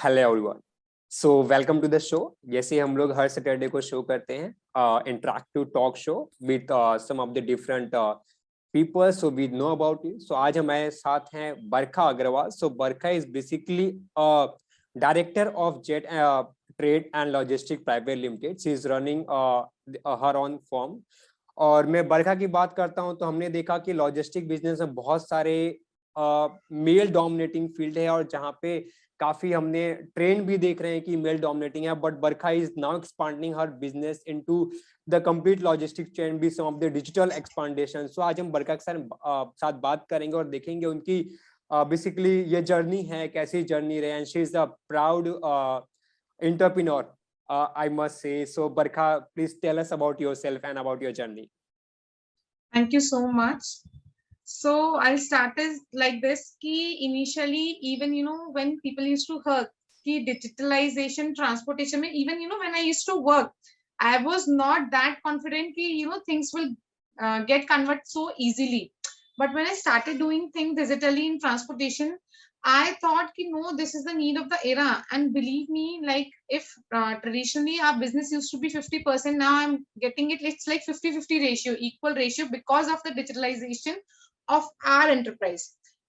Hello everyone, so welcome to the show. जैसे हम लोग हर सैटरडे को शो करते हैं interactive talk show with some of the different people so we know about it. So आज हमारे साथ हैं Barkha Agarwal. So Barkha is basically director of Jet Trade and Logistic Private Limited. She is running her own firm. और मैं बरखा की बात करता हूं तो हमने देखा कि लॉजिस्टिक बिजनेस में बहुत सारे मेल डोमिनेटिंग फील्ड है और जहाँ पे काफी हमने ट्रेंड भी देख रहे हैं कि मेल डोमिनेटिंग है, but Barkha is now expanding her business into the complete logistic chain be some of the digital expansion. So आज हम बरखा के साथ बात करेंगे और देखेंगे उनकी बेसिकली ये जर्नी है, कैसी जर्नी रहे। And she is a proud entrepreneur, I must say. So Barkha, please tell us about yourself and about your journey. Thank you so much. So I started like this ki initially, even when people used to hear ki digitalization transportation mein, even when I used to work, I was not that confident ki things will get converted so easily. But when I started doing things digitally in transportation, I thought ki no, this is the need of the era. And believe me, like if traditionally our business used to be 50%, now I'm getting it's like 50-50 ratio, equal ratio, because of the digitalization of our enterprise.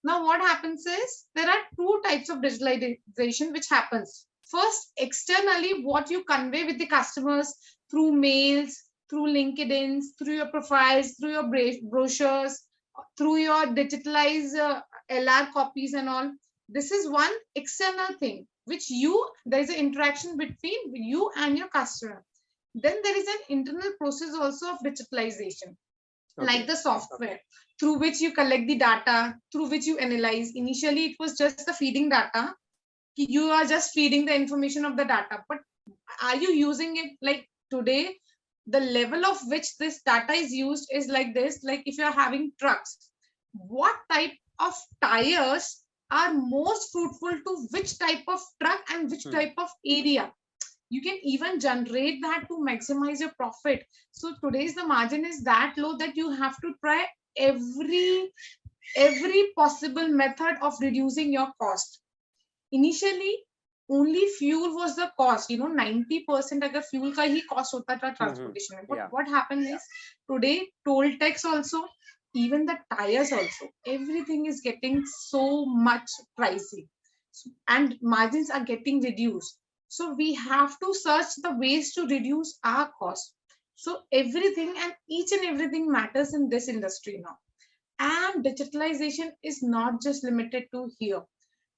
Now what happens is there are two types of digitalization which happens. First, externally, what you convey with the customers through mails, through LinkedIn, through your profiles, through your brochures, through your digitalized LR copies and all. This is one external thing which there is an interaction between you and your customer. Then there is an internal process also of digitalization. Okay. Like the software through which you collect the data, through which you analyze. Initially, it was just the feeding data. You are just feeding the information of the data. But are you using it? Like today, the level of which this data is used is like this. Like if you are having trucks, what type of tires are most fruitful to which type of truck and which type of area? You can even generate that to maximize your profit. So today's the margin is that low that you have to try every possible method of reducing your cost. Initially, only fuel was the cost. 90% agar fuel ka hi cost hota tha transportation. But yeah, what happened is today toll tax also, even the tires also, everything is getting so much pricey, and margins are getting reduced. So we have to search the ways to reduce our cost. So everything and each and everything matters in this industry now. And digitalization is not just limited to here.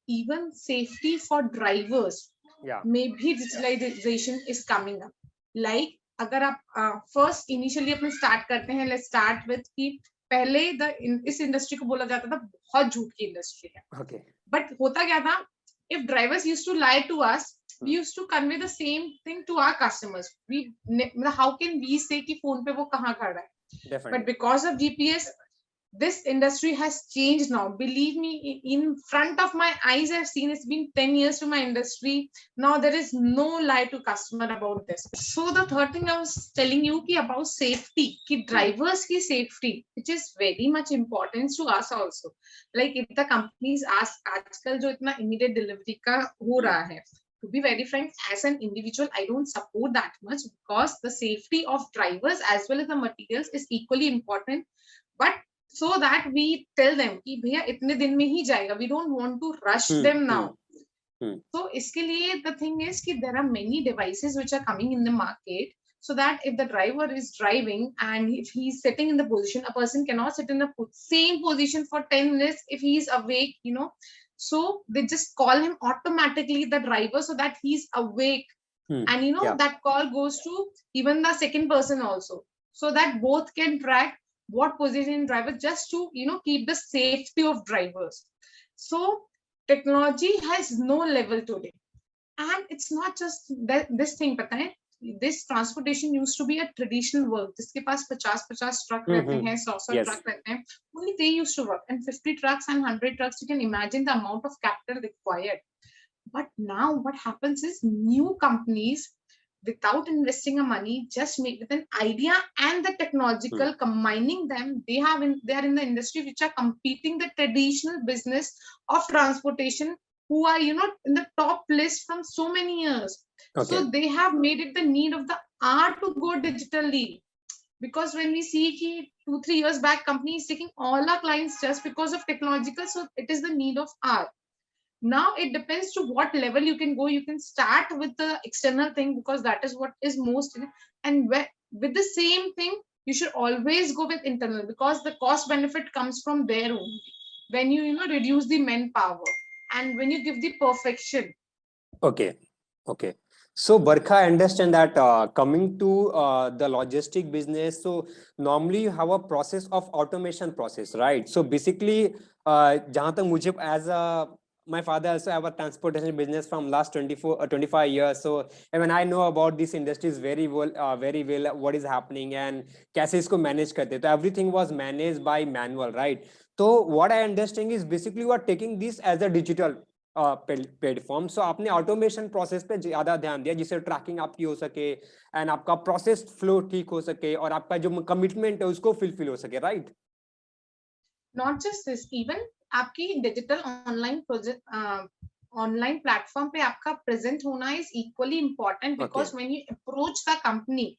Even safety for drivers, maybe digitalization is coming up. Like अगर आप first initially अपने start करते हैं, let's start with कि पहले इस industry को बोला जाता था बहुत झूठ की industry है. Okay. But होता क्या था? If drivers used to lie to us, we used to convey the same thing to our customers. How can we say कि phone पे वो कहाँ खड़ा है? Definitely. But because of GPS, this industry has changed now. Believe me, in front of my eyes, I've seen. It's been 10 years to my industry. Now there is no lie to customer about this. So the third thing I was telling you about safety, drivers ki safety, which is very much important to us also. Like if the companies ask, आजकल जो इतना immediate delivery का हो रहा है, to be very frank, as an individual, I don't support that much, because the safety of drivers as well as the materials is equally important. But so that we tell them कि भैया इतने दिन में ही जाएगा. We don't want to rush them now. So इसके लिए the thing is कि there are many devices which are coming in the market, so that if the driver is driving and if he's sitting in the position, a person cannot sit in the same position for 10 minutes if he is awake, So they just call him automatically, the driver, so that he's awake. And that call goes to even the second person also, so that both can track what position driver, just to keep the safety of drivers. So technology has no level today, and it's not just this thing. पता है, this transportation used to be a traditional work. जिसके पास 50 truck रहते हैं, 100 truck रहते हैं, only they used to work. And 50 trucks and 100 trucks, you can imagine the amount of capital required. But now what happens is new companies, without investing a money, just make with an idea and the technological, combining them, they are in the industry which are competing the traditional business of transportation who are, in the top list from so many years. Okay. So they have made it the need of the hour to go digitally. Because when we see ki 2-3 years back, company is taking all our clients just because of technological, so it is the need of hour. Now it depends to what level you can go. You can start with the external thing because that is what is most, and with the same thing you should always go with internal, because the cost benefit comes from there only. When you reduce the manpower and when you give the perfection. Okay. Okay. So Barkha, I understand that coming to the logistic business, so normally you have a process of automation process, right? So basically, जहाँ तक मुझे as a my father also have a transportation business from last 25 years. So even I know about this industries very well, what is happening and कैसे इसको manage करते. तो everything was managed by manual, right? So what I understand is basically you are taking this as a digital platform. So आपने automation process पे ज्यादा ध्यान दिया जिससे ट्रैकिंग आपकी हो सके एंड आपका प्रोसेस फ्लो ठीक हो सके और आपका जो कमिटमेंट है उसको फुलफिल हो सके, right? Not just this, even आपकी digital online project online platform पे आपका प्रेजेंट होना is equally important, because when you approach the company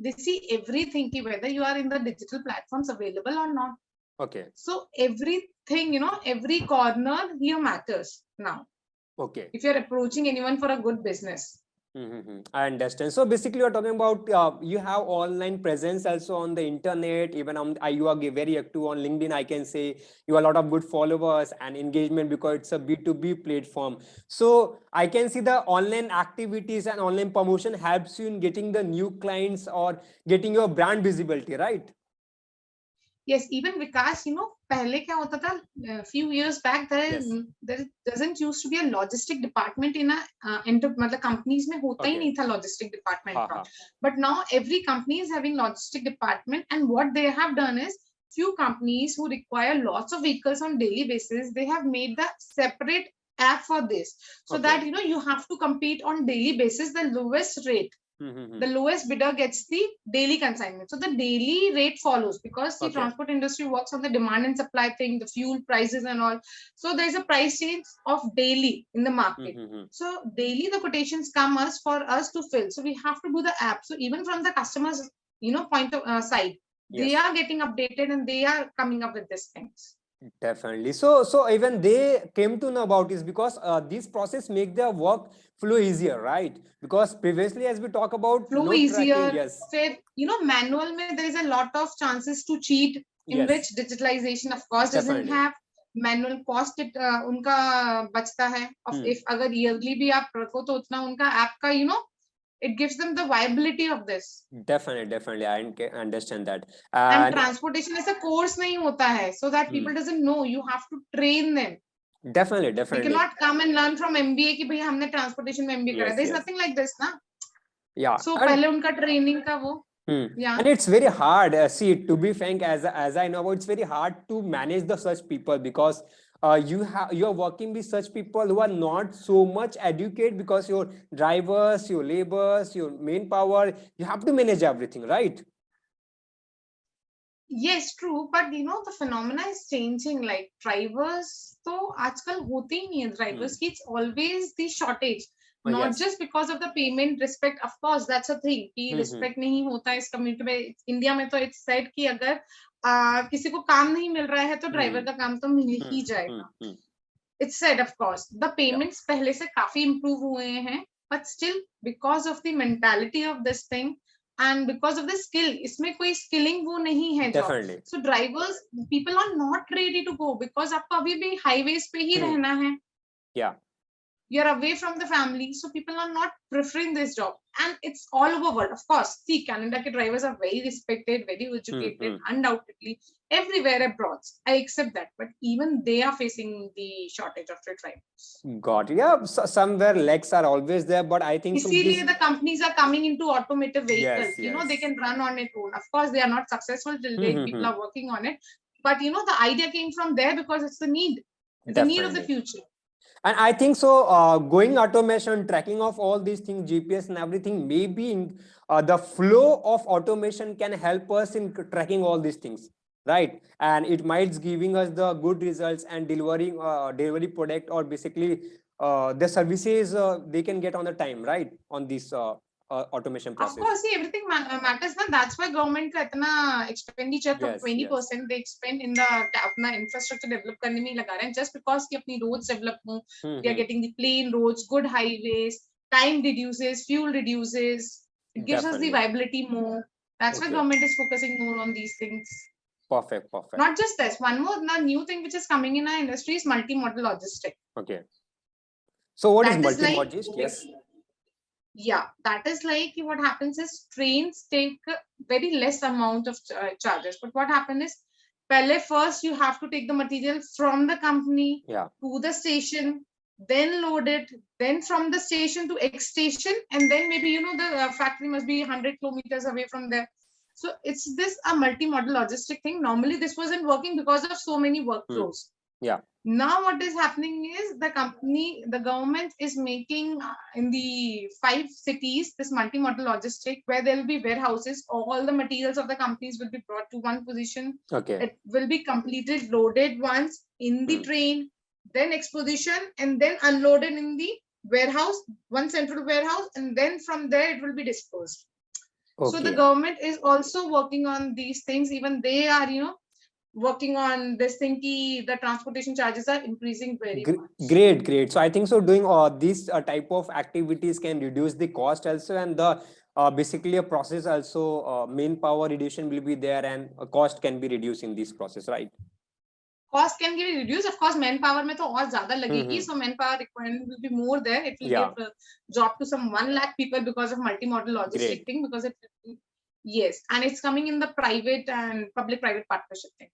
they see everything ki whether you are in the digital platforms available or not. Okay. So everything, every corner here matters now. Okay. If you're approaching anyone for a good business. I understand. So basically you're talking about you have online presence also on the internet, even on you are very active on LinkedIn. I can say you have a lot of good followers and engagement because it's a B2B platform. So I can see the online activities and online promotion helps you in getting the new clients or getting your brand visibility, right? Yes, even Vikas, पहले क्या होता था, few years back there doesn't used to be a logistic department in a मतलब companies में होता ही नहीं था logistic department का. But now every company is having logistic department, and what they have done is few companies who require lots of vehicles on daily basis, they have made the separate app for this, so that you have to compete on daily basis the lowest rate. The lowest bidder gets the daily consignment. So the daily rate follows, because the transport industry works on the demand and supply thing, the fuel prices and all. So there's a price change of daily in the market. So daily the quotations come for us to fill. So we have to do the app. So even from the customers, point of side, they are getting updated and they are coming up with these things. Definitely. So even they came to know about this because this process make their work flow easier, right? Because previously, as we talk about flow no easier, tracking, yes. Fair, manual mein there is a lot of chances to cheat, in which digitalization of course doesn't have. Manual cost उनका बचता है. If अगर yearly भी आप रखो तो उतना उनका app का it gives them the viability of this. Definitely, I understand that. And transportation ऐसा course नहीं होता है, so that people doesn't know. You have to train them. Definitely. We cannot come and learn from MBA कि भैया हमने transportation में MBA करा. There is nothing like this, ना. Yeah. So पहले उनका training का वो. Yeah. And it's very hard. See, to be frank, as I know about, it's very hard to manage the such people because you are working with such people who are not so much educated, because your drivers, your laborers, your manpower, you have to manage everything, right? Yes, true, but the phenomena is changing. Like drivers, तो आजकल होते ही नहीं है drivers की. It's always the shortage. Not just because of the payment respect. Of course, that's a thing कि respect नहीं होता है इस community में. India में तो it's said कि अगर किसी को काम नहीं मिल रहा है तो driver का काम तो मिल ही जाएगा. It's said, of course. The payments पहले से काफी improve हुए हैं, but still because of the mentality of this thing. And because of the skill, इसमें कोई skilling वो नहीं है job. So drivers, people are not ready to go because आपको अभी भी highways पे ही रहना है. Yeah. You're away from the family, so people are not preferring this job, and it's all over world. Of course, see, Canada ke drivers are very respected, very educated, undoubtedly everywhere abroad. I accept that, but even they are facing the shortage of the drivers. Got it. Yeah, somewhere legs are always there, but I think इसीलिए the companies are coming into automotive vehicles. They can run on its own. Of course, they are not successful till date. People are working on it, but the idea came from there because it's the need. The need of the future. And I think so going automation, tracking of all these things, GPS and everything, maybe the flow of automation can help us in tracking all these things, right? And it might giving us the good results and delivering delivery product, or basically the services they can get on the time, right? On this automation process. Of course, see, everything matters. Na? That's why government का इतना expenditure from Yes, 20% they expend in the अपना infrastructure develop करने में ही लगा रहे हैं. Just because कि अपनी roads develop हो, we are getting the plain roads, good highways, time reduces, fuel reduces. It gives us the Definitely. viability more. That's why Okay. government is focusing more on these things. Perfect, perfect. Not just this. One more new thing which is coming in our industry is multi-modal logistics. Okay. So what is That is like, multi-logistic? Yes. yeah, that is like what happens is trains take very less amount of charges. But what happens is, first you have to take the material from the company to the station, then load it, then from the station to X station, and then maybe you know the factory must be 100 kilometers away from there. So it's this a multi-modal logistic thing. Normally this wasn't working because of so many workflows. Yeah. Now what is happening is the government is making in the 5 cities this multi-modal logistic where there will be warehouses. All the materials of the companies will be brought to one position. Okay. It will be completed, loaded once in the train, then exposition, and then unloaded in the warehouse, one central warehouse, and then from there it will be disposed. Okay. So the government is also working on these things. Even they are, working on this thing ki the transportation charges are increasing very much. Great. So I think so doing these type of activities can reduce the cost also, and the basically a process also manpower reduction will be there, and cost can be reduced in this process, right? Cost can be reduced. Of course, manpower mein to aur zyada lagegi. So manpower requirement will be more there. It will give job to some 1 lakh people because of multi-modal logistic thing. Because yes, and it's coming in the private and public-private partnership thing.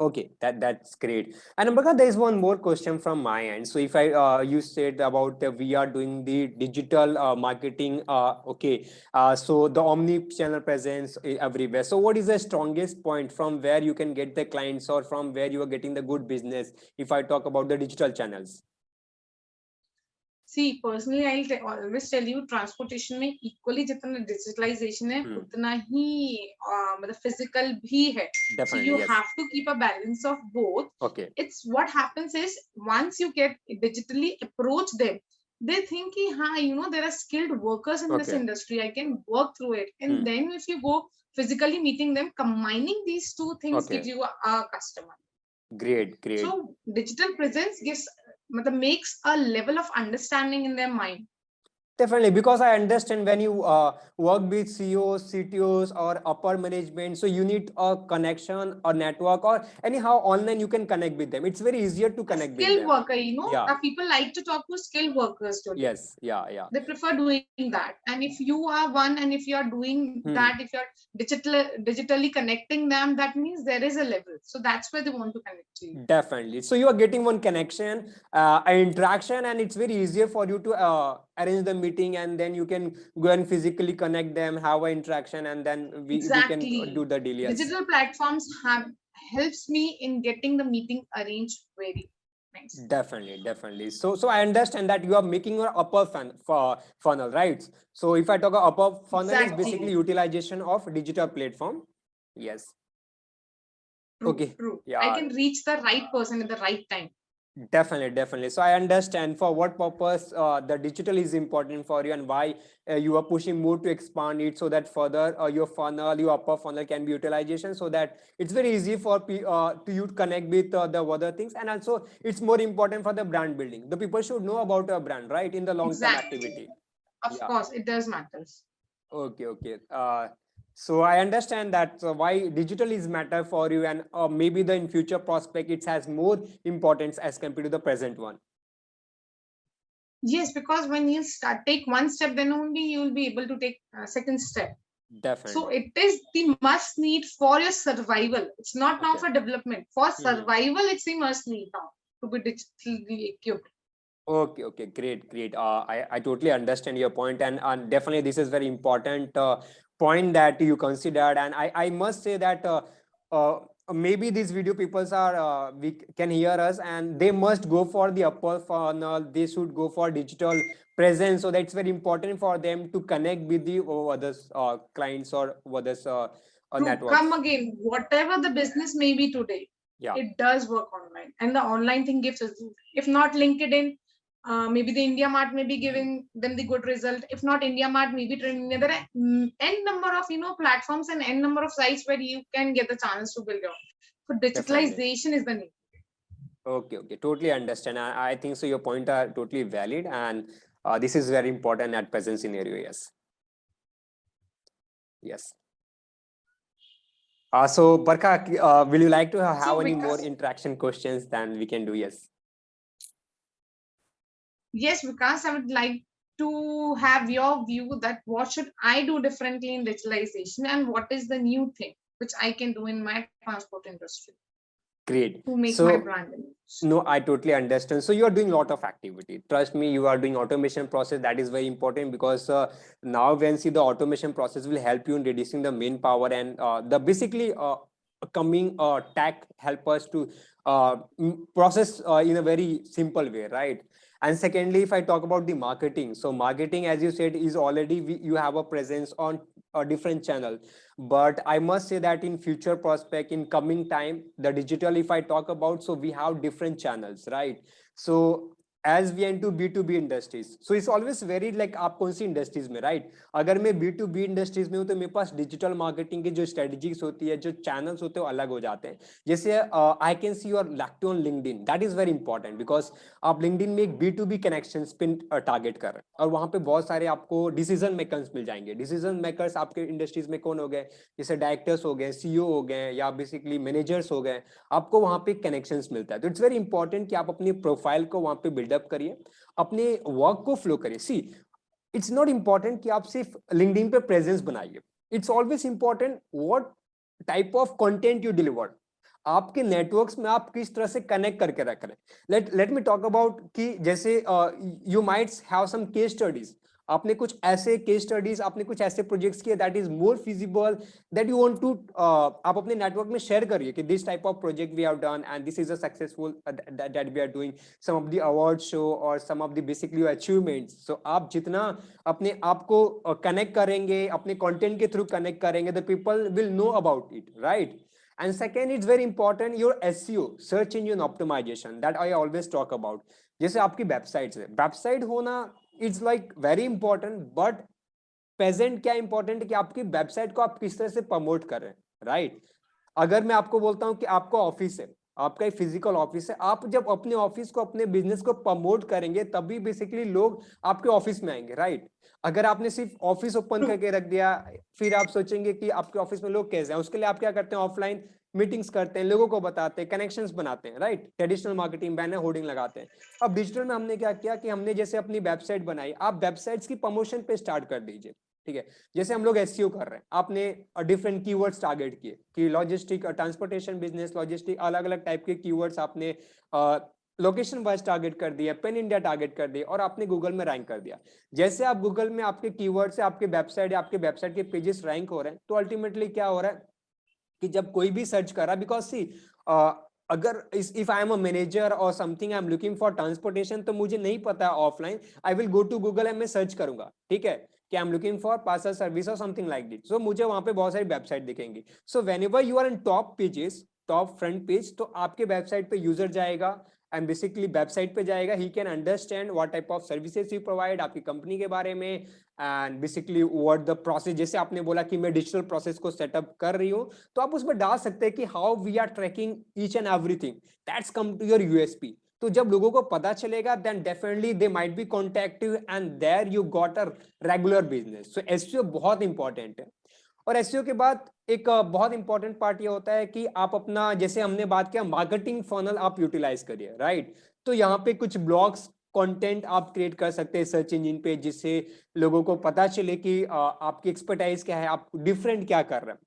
Okay, that's great. And Barkha, there is one more question from my end. So if I you said about we are doing the digital marketing, okay. So the omni-channel presence everywhere. So what is the strongest point from where you can get the clients, or from where you are getting the good business? If I talk about the digital channels. See, personally, I'll always tell you, transportation में equally जितना digitalization है, उतना ही मतलब physical भी है. So you have to keep a balance of both. Okay. It's what happens is once you get digitally approach them, they think कि हाँ, there are skilled workers in this industry. I can work through it. And then if you go physically meeting them, combining these two things gives you a customer. Great. So digital presence makes a level of understanding in their mind. Definitely, because I understand when you work with CEOs, CTOs, or upper management, so you need a connection or network, or anyhow online you can connect with them. It's very easier to connect with them. Skilled worker, people like to talk to skilled workers today. Yes, yeah. They prefer doing that. And if you are one, and if you are doing that, if you're digitally connecting them, that means there is a level. So that's where they want to connect to you. Definitely. So you are getting one connection, an interaction, and it's very easier for you to arrange the meeting, and then you can go and physically connect them, have an interaction, and then we can do the deal. Yes. Digital platforms helps me in getting the meeting arranged very nice. Definitely. So I understand that you are making your upper funnel, right? So if I talk about upper funnel, is basically utilization of digital platform. Yes. True. Yeah. I can reach the right person at the right time. Definitely. So I understand for what purpose the digital is important for you, and why you are pushing more to expand it, so that further your funnel, your upper funnel can be utilization, so that it's very easy for to you to connect with the other things. And also it's more important for the brand building. The people should know about a brand, right, in the long-term activity. Of course, it does matters. Okay. So I understand that why digital is matter for you, and maybe the in future prospect it has more importance as compared to the present one. Yes, because when you take one step, then only you will be able to take a second step. Definitely. So it is the must need for your survival. It's not now for development. For survival, it's the must need now to be digitally equipped. Okay, great. I totally understand your point, and definitely this is very important point that you considered. And I must say that maybe these video peoples are we can hear us, and they must go for the upper funnel. They should go for digital presence, so that's very important for them to connect with the others clients or others networks. Come again, whatever the business may be today, it does work online, and the online thing gives us, if not LinkedIn, maybe the India Mart may be giving them the good result. If not India Mart, maybe there are n number of platforms and n number of sites where you can get the chance to build your. So Definitely. digitalization is the need. Okay, totally understand. I think so your point are totally valid, and this is very important at present scenario. Yes. So Barkha, will you like to have So any more Vikas, interaction questions than we can do? Yes. yes, Vikas, I would like to have your view that what should I do differently in digitalization and what is the new thing which I can do in my transport industry Great. to make my So brand image. no, I totally understand. So you are doing a lot of activity. Trust me, you are doing automation process. That is very important because now when see the automation process will help you in reducing the manpower and the basically coming tech help us to process in a very simple way, right? And secondly, if I talk about the marketing, so marketing, as you said, is already you have a presence on a different channel. But I must say that in future prospect, in coming time, the digital, if I talk about, so we have different channels, right? So as we enter B2B industries, so it's always very like आप कौन सी industries में, right? अगर मैं B2B industries में हूँ तो मेरे पास digital marketing की जो strategies होती है, जो channels होते हैं, वो अलग हो जाते हैं. जैसे I can see your active on LinkedIn. That is very important because आप LinkedIn में एक B2B connections पिन टारगेट कर रहे हैं और वहां पे बहुत सारे आपको डिसीजन मेकर्स मिल जाएंगे. डिसीजन मेकर्स आपके इंडस्ट्रीज में कौन हो गए, जैसे डायरेक्टर्स हो गए, सीईओ हो गए, या बेसिकली मैनेजर्स हो गए. आपको वहां पे कनेक्शंस मिलता है. तो इट्स वेरी इंपॉर्टेंट कि आप अपनी प्रोफाइल को वहां पे बिल्डअप करिए, अपने वर्क को फ्लो करिए. सी इट्स नॉट इंपॉर्टेंट कि आप सिर्फ लिंक्डइन पे प्रेजेंस बनाइए. It's always important what type of content you deliver. आपके नेटवर्क्स में आप किस तरह से कनेक्ट करके रख रहे हैं. लेट मी टॉक अबाउट कि जैसे you might have some case studies. आपने कुछ ऐसे केस स्टडीज, आपने कुछ ऐसे प्रोजेक्ट्स किए that is more feasible, that you want to आप अपने नेटवर्क में शेयर करिए कि this type of project we have done and this is a successful that we are doing some of the award show और some of the basically achievements. So आप जितना अपने आप को कनेक्ट करेंगे, अपने कंटेंट के थ्रू कनेक्ट करेंगे, the people will know about it, right? And second, it's very important your SEO, search engine optimization, that I always talk about. जैसे आपकी वेबसाइट है, वेबसाइट होना it's like very important, but present क्या important है कि आपकी website को आप किस तरह से प्रमोट कर रहे हैं, राइट? अगर मैं आपको बोलता हूं कि आपका ऑफिस है, आपका एक फिजिकल ऑफिस है, आप जब अपने ऑफिस को, अपने बिजनेस को प्रमोट करेंगे तभी बेसिकली लोग आपके ऑफिस में आएंगे, राइट? अगर आपने सिर्फ ऑफिस ओपन करके रख दिया, फिर आप सोचेंगे कि आपके ऑफिस में लोग कैसे हैं. उसके लिए आप क्या करते हैं? ऑफलाइन मीटिंग्स करते हैं, लोगों को बताते हैं, कनेक्शंस बनाते हैं, right? Traditional marketing, banner hoarding लगाते हैं. अब डिजिटल में हमने क्या किया कि हमने जैसे अपनी वेबसाइट बनाई, आप वेबसाइट्स की प्रमोशन पे स्टार्ट कर दीजिए, ठीक है? जैसे हम लोग एसईओ कर रहे हैं, आपने डिफरेंट कीवर्ड्स टारगेट किए कि लॉजिस्टिक, ट्रांसपोर्टेशन बिजनेस, लॉजिस्टिक, अलग अलग टाइप के कीवर्ड्स आपने लोकेशन वाइज टारगेट कर दिया, पेन इंडिया टारगेट कर दिया और आपने गूगल में रैंक कर दिया. जैसे आप गूगल में आपके कीवर्ड से आपके वेबसाइट या आपके वेबसाइट के पेजेस रैंक हो रहे हैं, तो अल्टीमेटली क्या हो रहा है कि जब कोई भी सर्च कर रहा है, बिकॉज सी अगर if I am a manager और something I am looking for transportation, तो मुझे नहीं पता है offline, I will go to Google and मैं सर्च करूंगा, ठीक है, कि I am looking for parcel service और समथिंग लाइक दिस. सो मुझे वहां पे बहुत सारी वेबसाइट दिखेंगी. So whenever you are in top pages, top front page, तो आपके वेबसाइट पे यूजर जाएगा एंड बेसिकली वेबसाइट पे जाएगा, he can understand what type of services you provide, आपकी कंपनी के बारे में, and basically what the process. जैसे आपने बोला कि मैं डिजिटल प्रोसेस को सेटअप कर रही हूँ, तो आप उसमें डाल सकते हैं कि how we are tracking each and everything. That's come to your USP. तो जब लोगों को पता चलेगा, then definitely they might be contacting and there you got a regular business. So SEO बहुत इंपॉर्टेंट है. और एसईओ के बाद एक बहुत इंपॉर्टेंट पार्ट ये होता है कि आप अपना, जैसे हमने बात किया, मार्केटिंग फनल आप यूटिलाइज करिए, राइट? तो यहाँ पे कुछ ब्लॉग्स कंटेंट आप क्रिएट कर सकते हैं सर्च इंजन पे, जिससे लोगों को पता चले कि आपकी एक्सपर्टाइज क्या है, आप डिफरेंट क्या कर रहे हैं.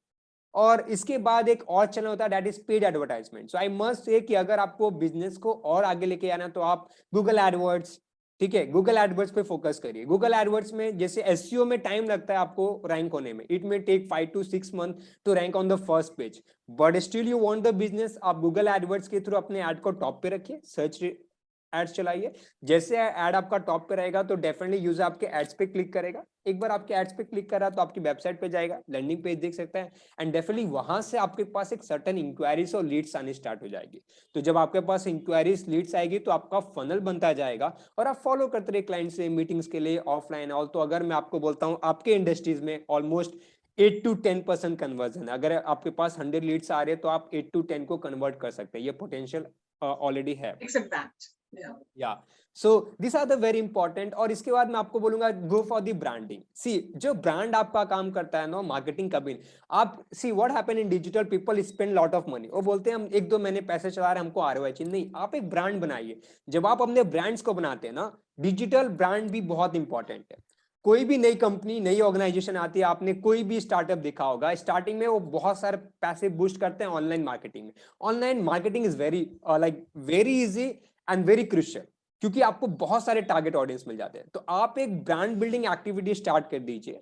और इसके बाद एक और चैनल होता है that is paid advertisement. So I must say कि अगर आपको बिजनेस को और आगे लेके आना, तो आप गूगल एडवर्ड्स, ठीक है, गूगल एडवर्ड्स पे फोकस करिए. गूगल एडवर्ड्स में जैसे एसईओ में टाइम लगता है आपको रैंक होने में, it may take 5 to 6 months to rank on the first page, but still you want the business. आप गूगल एडवर्ड्स के थ्रू अपने ऐड को टॉप पे रखिए, सर्च एड्स चलाइए। जैसे एड आपका टॉप पे रहेगा तो डेफिनेटली यूजर आपके एड्स पे क्लिक करेगा। एक बार आपके एड्स पे क्लिक करा तो आपकी वेबसाइट पे जाएगा, लैंडिंग पेज देख सकते हैं, एंड डेफिनेटली वहां से आपके पास एक सर्टेन इंक्वायरीज और लीड्स आनी स्टार्ट हो जाएगी। तो जब आपके पास इंक्वायरीज लीड्स आएगी तो आपका फनल बनता जाएगा और आप फॉलो करते रहे क्लाइंट से मीटिंग्स के लिए ऑफलाइन ऑल। तो अगर मैं आपको बोलता हूँ आपके इंडस्ट्रीज में ऑलमोस्ट 8 to 10% कन्वर्जन, अगर आपके पास 100 लीड्स आ रहे हैं तो आप 8 to 10 को कन्वर्ट कर सकते हैं, ये पोटेंशियल ऑलरेडी है। Except that. या so this are the very important. और इसके बाद मैं आपको बोलूंगा go for the branding. See जो ब्रांड आपका काम करता है ना, मार्केटिंग कभी नहीं। आप see what happen in digital, people spend lot of money, वो बोलते हैं हम 1-2 महीने पैसे चला रहे हैं हमको ROI चाहिए। नहीं, आप एक ब्रांड बनाइए। जब आप अपने ब्रांड्स को बनाते हैं ना, डिजिटल ब्रांड भी बहुत इंपॉर्टेंट है। कोई भी नई कंपनी नई ऑर्गेनाइजेशन आती है, आपने कोई भी स्टार्टअप देखा होगा, स्टार्टिंग में वो बहुत सारे पैसे बूस्ट करते हैं ऑनलाइन मार्केटिंग में। Online marketing is very very easy and very crucial, क्योंकि आपको बहुत सारे टारगेट ऑडियंस मिल जाते हैं। तो आप एक ब्रांड बिल्डिंग एक्टिविटी स्टार्ट कर दीजिए।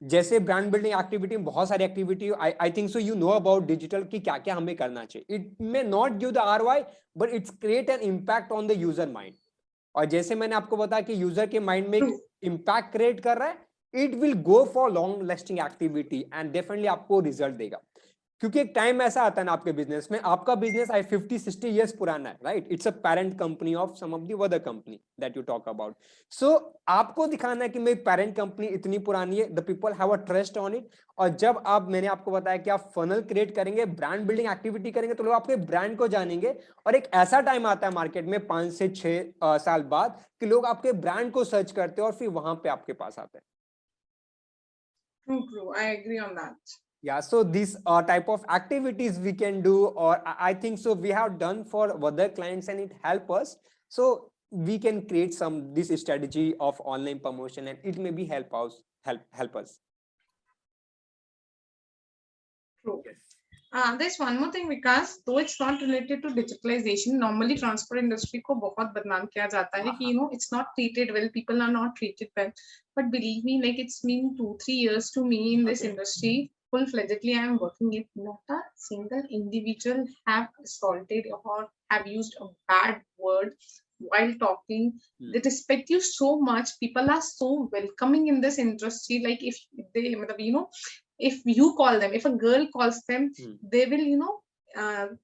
जैसे ब्रांड बिल्डिंग एक्टिविटी में बहुत सारी activity, I think so you know about digital की क्या क्या हमें करना चाहिए। It may not give the ROI but it's create an impact on the user mind. और जैसे मैंने आपको बताया कि यूजर के माइंड में एक इम्पैक्ट क्रिएट कर रहा है, it will go for long lasting activity and definitely आपको रिजल्ट देगा। क्योंकि एक टाइम ऐसा आता है ना आपके बिजनेस में, आपका बिजनेस 50-60 ईयर्स पुराना है, right? It's a parent company of some of the other company that you talk about. So आपको दिखाना है कि मेरी पेरेंट कंपनी इतनी पुरानी है, the people have a trust on it. और जब आप, मैंने आपको बताया कि आप फनल क्रिएट करेंगे, ब्रांड बिल्डिंग एक्टिविटी करेंगे, तो लोग आपके ब्रांड को जानेंगे। और एक ऐसा टाइम आता है मार्केट में 5 से 6 साल बाद कि लोग आपके ब्रांड को सर्च करते हैं और फिर वहां पे आपके पास आते हैं। True. I agree on that. Yeah, so these type of activities we can do, or I think so we have done for other clients and it help us. So we can create some this strategy of online promotion and it may be help us. True. Yes. There's one more thing, Vikas, though it's not related to digitalization. Normally, transport industry को बहुत बदनाम किया जाता है कि it's not treated well. People are not treated well. But believe me, like it's been 2-3 years to me in this industry. Full-fledgedly, I am working it. Not a single individual have assaulted or have used a bad word while talking. They respect you so much. People are so welcoming in this industry. Like if they, if you call them, if a girl calls them, they will,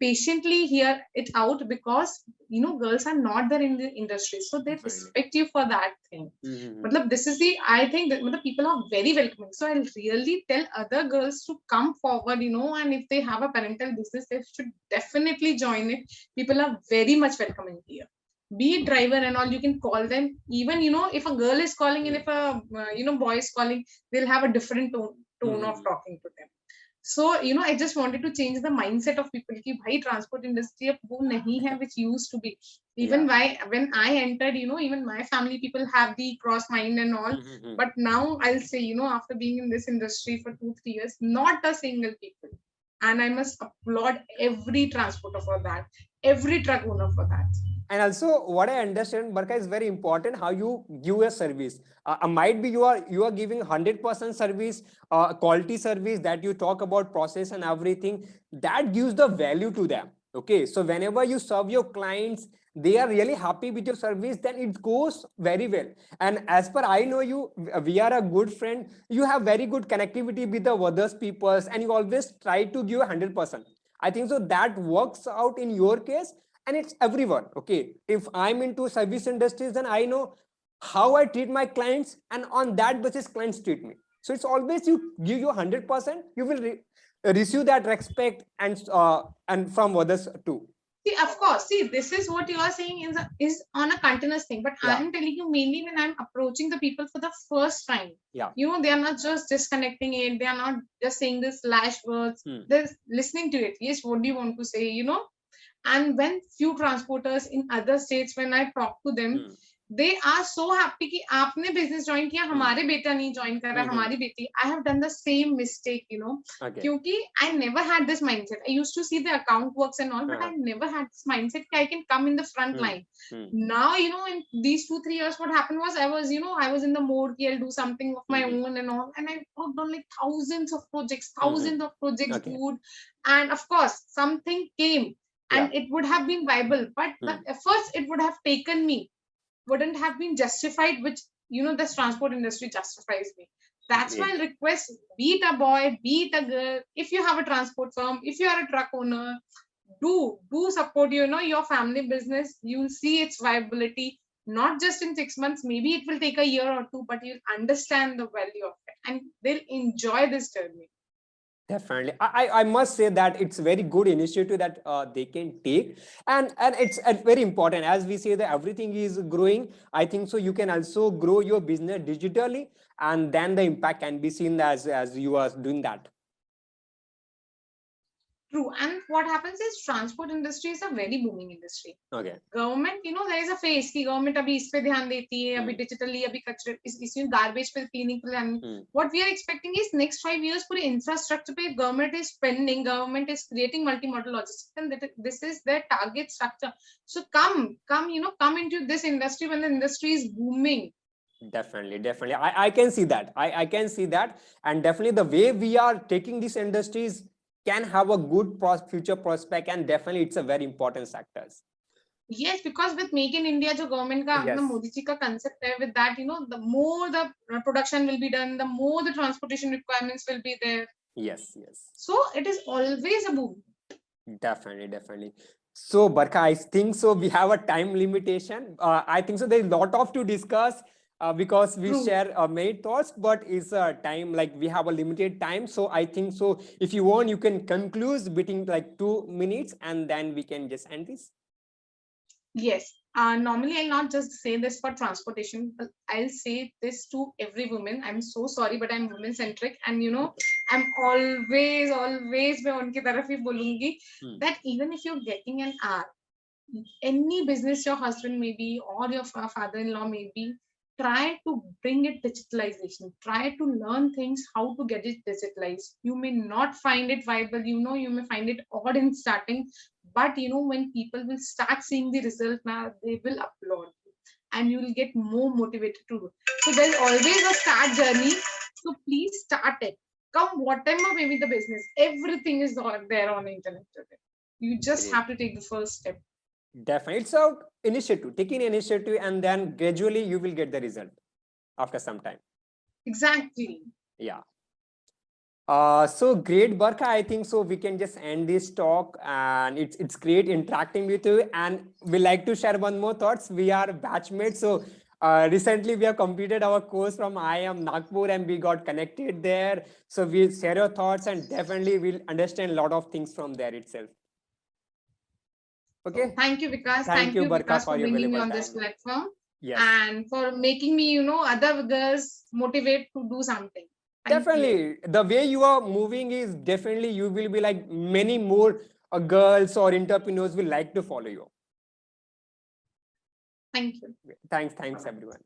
patiently hear it out because, girls are not there in the industry. So they respect you for that thing. This is the, I think that people are very welcoming. So I'll really tell other girls to come forward, and if they have a parental business, they should definitely join it. People are very much welcoming here. Be it driver and all, you can call them. Even, if a girl is calling and if a, boy is calling, they'll have a different tone of talking to them. So, I just wanted to change the mindset of people कि भाई transport industry अब वो नहीं है which used to be. Even when I entered, even my family people have the cross mind and all. But now I'll say, after being in this industry for 2-3 years, not a single people. And I must applaud every transporter for that, every truck owner for that. And also what I understand, Barkha, is very important how you give a service. Might be you are giving 100% service, quality service that you talk about process and everything that gives the value to them. Okay, so whenever you serve your clients, they are really happy with your service, then it goes very well. And as per I know you, we are a good friend. You have very good connectivity with the others peoples, and you always try to give 100%. I think so that works out in your case. And it's everyone. Okay, if I'm into service industries, then I know how I treat my clients, and on that basis clients treat me. So it's always you give you 100%, you will receive that respect and from others too. See, of course, see, this is what you are saying is on a continuous thing. But I am telling you mainly when I'm approaching the people for the first time. Yeah. They are not just disconnecting it. They are not just saying this slash words. They're listening to it. Yes, what do you want to say? And when few transporters in other states, when I talk to them, they are so happy कि आपने business join किया, हमारे बेटा नहीं join कर रहा, हमारी बेटी. I have done the same mistake, क्योंकि I never had this mindset. I used to see the account works and all, but I never had this mindset that I can come in the front line. Now, in these 2-3 years, what happened was I was in the mode कि I'll do something of my own and all, and I worked on like thousands of projects, dude. And of course, something came and it would have been viable, but the efforts it would have taken me wouldn't have been justified, which this transport industry justifies me. That's why I request, be it a boy, be it a girl, if you have a transport firm, if you are a truck owner, do support your family business. You'll see its viability, not just in 6 months, maybe it will take a year or two, but you'll understand the value of it and they'll enjoy this journey. Definitely. I must say that it's a very good initiative that they can take. And it's very important. As we say that everything is growing, I think so you can also grow your business digitally, and then the impact can be seen as you are doing that. True. And what happens is transport industry is a very booming industry. Okay. Government, there is a phase कि government अभी इस पे ध्यान देती है, अभी digitally, अभी कचरे इस garbage पे cleaning पे ध्यान. What we are expecting is next 5 years पूरे infrastructure पे government is spending, government is creating multimodal logistics, and this is their target structure. So come into this industry when the industry is booming. Definitely. I can see that. I can see that, and definitely the way we are taking these industries can have a good future prospect, and definitely it's a very important sector. Yes, because with Make in India, जो government का Modi जी का concept है, with that the more the production will be done, the more the transportation requirements will be there. Yes. So it is always a boom. Definitely. So Barkha, I think so we have a time limitation. I think so there's a lot of to discuss. Because we share many thoughts, but it's a time, like we have a limited time. So I think so if you want, you can conclude between like 2 minutes and then we can just end this. Yes. Normally I'll not just say this for transportation, but I'll say this to every woman. I'm so sorry, but I'm women centric, and I'm always मैं उनकी तरफ ही बोलूंगी that even if you're getting an hour, any business your husband may be or your father-in-law may be, try to bring it digitalization. Try to learn things how to get it digitalized. You may not find it viable, you may find it odd in starting, but when people will start seeing the result now, they will applaud you and you will get more motivated to do. So there's always a start journey. So please start it. Come whatever may be the business, everything is there on the internet today. You just have to take the first step. Definitely. It's a initiative, taking initiative, and then gradually you will get the result after some time. Exactly. Yeah. So great, Barkha. I think so we can just end this talk, and it's great interacting with you. And we like to share one more thoughts. We are batchmates. So recently we have completed our course from IIM Nagpur and we got connected there. So we'll share your thoughts and definitely we'll understand a lot of things from there itself. Okay. So thank you, Vikas. Thank you, Barkha, for bringing me on this platform. Yes. And for making me, other girls motivate to do something. Definitely. The way you are moving is definitely you will be like many more girls or entrepreneurs will like to follow you. Thank you. Thanks everyone.